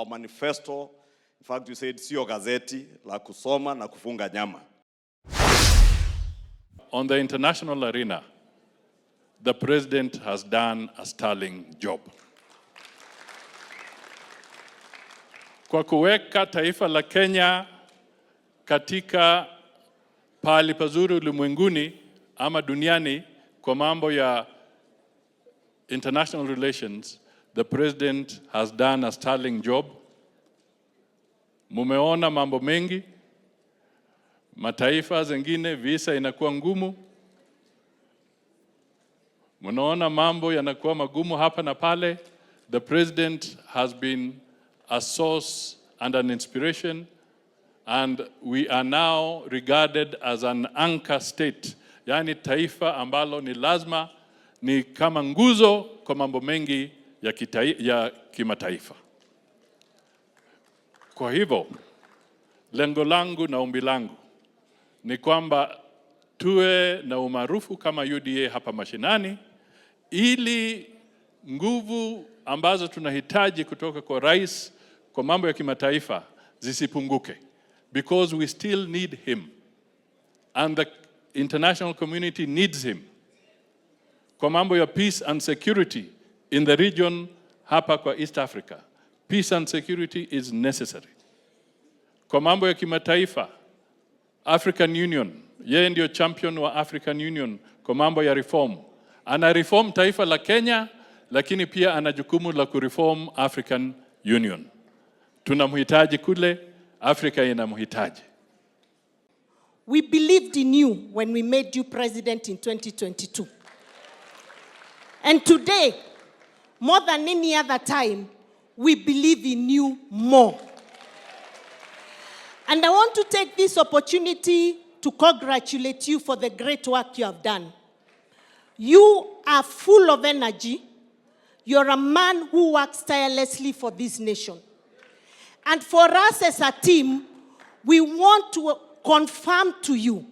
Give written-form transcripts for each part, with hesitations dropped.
Our manifesto, in fact, you said, sio gazeti la kusoma na kufunga nyama. On the international arena, the president has done a sterling job. Kwa kuweka taifa la Kenya katika pahali pazuri ulimwenguni ama duniani kwa mambo ya international relations, the president has done a sterling job. Mumeona mambo mengi, mataifa zingine visa inakuwa ngumu. Munaona mambo yanakuwa magumu hapa na pale. The president has been a source and an inspiration, and we are now regarded as an anchor state, yani taifa ambalo ni lazima ni kama nguzo kwa mambo mengi ya kimataifa. Kwa hivyo, lengo langu na ombi langu ni kwamba tuwe na umaarufu kama UDA hapa mashinani, ili nguvu ambazo tunahitaji kutoka kwa rais kwa mambo ya kimataifa zisipunguke, because we still need him and the international community needs him. Kwa mambo ya peace and security in the region hapa kwa East Africa, peace and security is necessary. Kwa mambo ya kimataifa, African Union, yeye ndio champion wa African Union kwa mambo ya reform. Ana reform taifa la Kenya, lakini pia ana jukumu la kureform African Union. Tunamhitaji kule, Afrika inamhitaji. We believed in you when we made you president in 2022. And today, more than any other time, we believe in you more. And I want to take this opportunity to congratulate you for the great work you have done. You are full of energy. You're a man who works tirelessly for this nation. And for us as a team, we want to confirm to you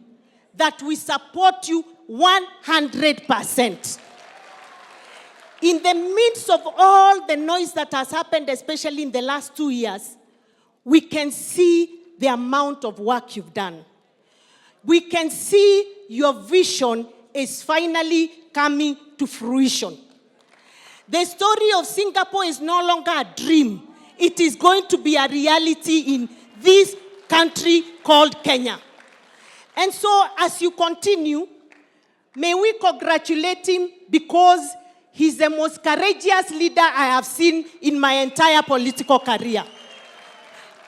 that we support you 100%. In the midst of all the noise that has happened, especially in the last 2 years, we can see the amount of work you've done. We can see your vision is finally coming to fruition. The story of Singapore is no longer a dream. It is going to be a reality in this country called Kenya. And so, as you continue, may we congratulate him, because he's the most courageous leader I have seen in my entire political career.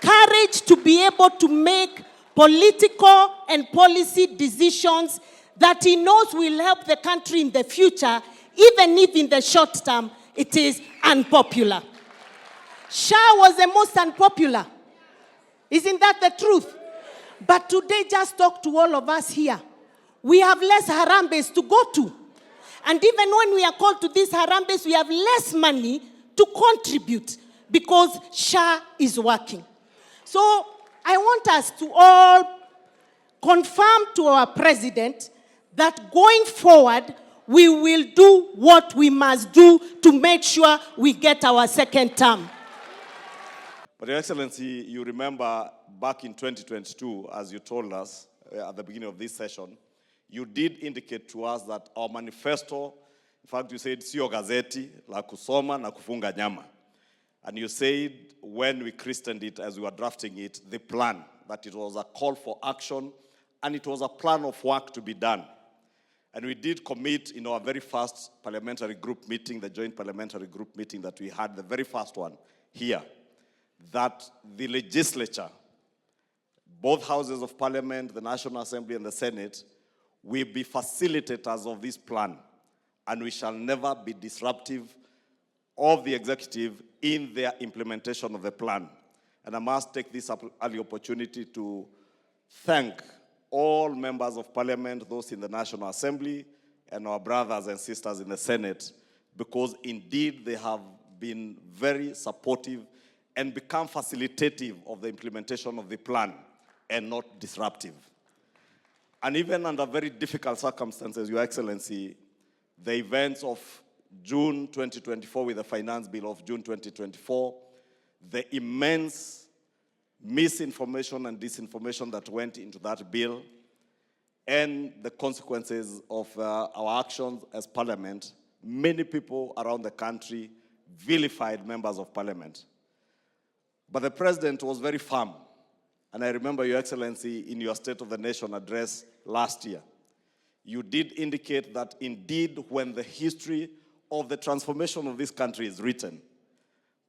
Courage to be able to make political and policy decisions that he knows will help the country in the future, even if in the short term it is unpopular. Shah was the most unpopular. Isn't that the truth? But today, just talk to all of us here. We have less harambes to go to. And even when we are called to these harambes, we have less money to contribute, because Shah is working. So I want us to all confirm to our president that going forward, we will do what we must do to make sure we get our second term. But Your Excellency, you remember back in 2022, as you told us at the beginning of this session, you did indicate to us that our manifesto, in fact, you said, sio gazeti la kusoma na kufunga nyama. And you said, when we christened it, as we were drafting it, the plan, that it was a call for action, and it was a plan of work to be done. And we did commit in our very first parliamentary group meeting, the joint parliamentary group meeting that we had, the very first one here, that the legislature, both houses of parliament, the National Assembly and the Senate, will be facilitators of this plan, and we shall never be disruptive of the executive in their implementation of the plan. And I must take this early opportunity to thank all members of parliament, those in the National Assembly, and our brothers and sisters in the Senate, because indeed they have been very supportive and become facilitative of the implementation of the plan and not disruptive. And even under very difficult circumstances, Your Excellency, the events of June 2024 with the finance bill of June 2024, the immense misinformation and disinformation that went into that bill, and the consequences of our actions as Parliament. Many people around the country vilified members of Parliament. But the President was very firm. And I remember, Your Excellency, in your State of the Nation address last year, you did indicate that indeed when the history of the transformation of this country is written,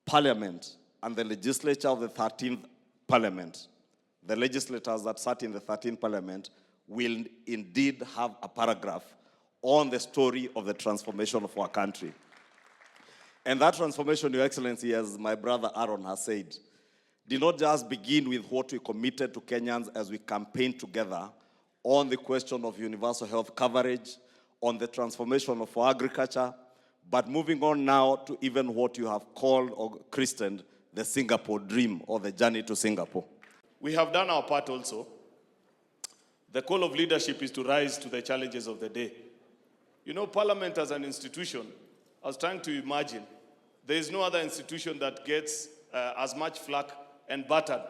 Parliament and the legislature of the 13th Parliament, the legislators that sat in the 13th Parliament, will indeed have a paragraph on the story of the transformation of our country. And that transformation, Your Excellency, as my brother Aaron has said, did not just begin with what we committed to Kenyans as we campaigned together on the question of universal health coverage, on the transformation of our agriculture, but moving on now to even what you have called or christened the Singapore dream, or the journey to Singapore. We have done our part also. The call of leadership is to rise to the challenges of the day. You know, Parliament as an institution, I was trying to imagine, there is no other institution that gets as much flack and battered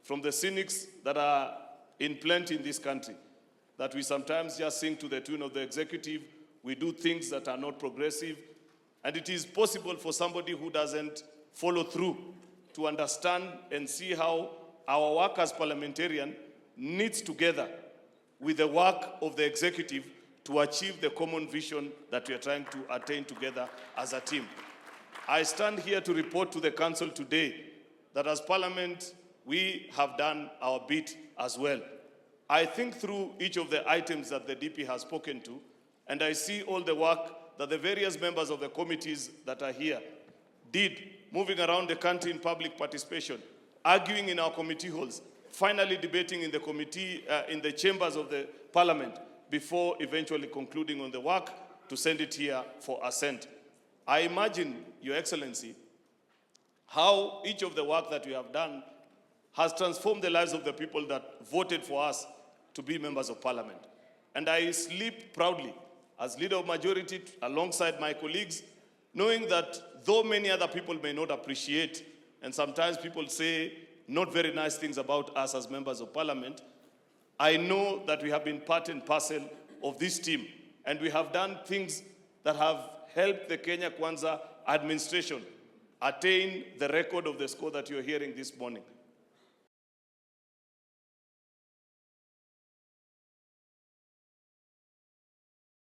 from the cynics that are in plenty in this country, that we sometimes just sing to the tune of the executive, we do things that are not progressive, and it is possible for somebody who doesn't follow through to understand and see how our work as parliamentarian knits together with the work of the executive to achieve the common vision that we are trying to attain together as a team. I stand here to report to the Council today that as Parliament, we have done our bit as well. I think through each of the items that the DP has spoken to, and I see all the work that the various members of the committees that are here did, moving around the country in public participation, arguing in our committee halls, finally debating in the committee, in the chambers of the Parliament, before eventually concluding on the work to send it here for assent. I imagine, Your Excellency, how each of the work that we have done has transformed the lives of the people that voted for us to be members of Parliament. And I sleep proudly as leader of majority alongside my colleagues, knowing that though many other people may not appreciate, and sometimes people say not very nice things about us as members of Parliament, I know that we have been part and parcel of this team, and we have done things that have helped the Kenya Kwanza administration attain the record of the score that you're hearing this morning.